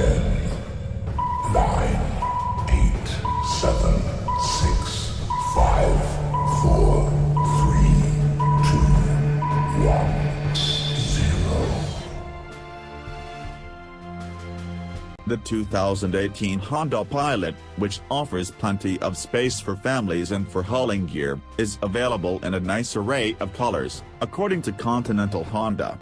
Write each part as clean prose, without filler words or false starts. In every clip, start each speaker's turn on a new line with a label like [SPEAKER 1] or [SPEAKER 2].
[SPEAKER 1] 10, 9, 8, 7, 6, 5, 4, 3, 2, 1, 0.
[SPEAKER 2] The 2018 Honda Pilot, which offers plenty of space for families and for hauling gear, is available in a nice array of colors, according to Continental Honda.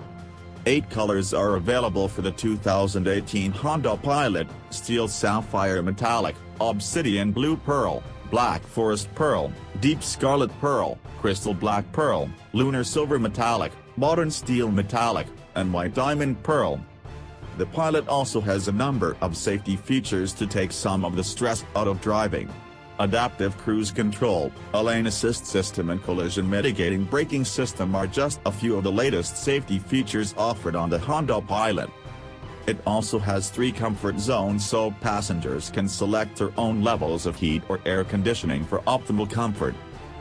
[SPEAKER 2] 8 colors are available for the 2018 Honda Pilot: Steel Sapphire Metallic, Obsidian Blue Pearl, Black Forest Pearl, Deep Scarlet Pearl, Crystal Black Pearl, Lunar Silver Metallic, Modern Steel Metallic, and White Diamond Pearl. The Pilot also has a number of safety features to take some of the stress out of driving. Adaptive Cruise Control, a lane assist system and collision mitigating braking system are just a few of the latest safety features offered on the Honda Pilot. It also has 3 comfort zones so passengers can select their own levels of heat or air conditioning for optimal comfort.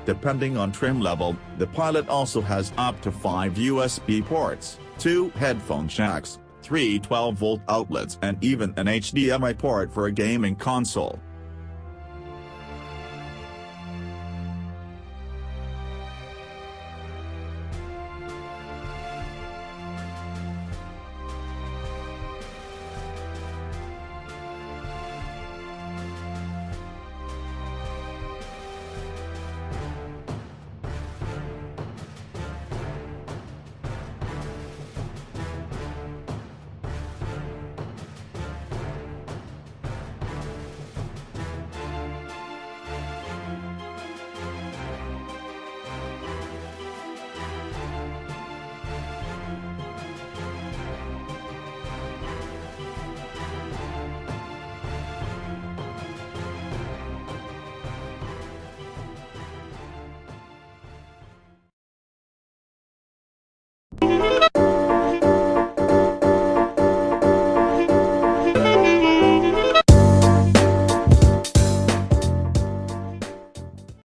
[SPEAKER 2] Depending on trim level, the Pilot also has up to 5 USB ports, 2 headphone jacks, 3 12-volt outlets and even an HDMI port for a gaming console.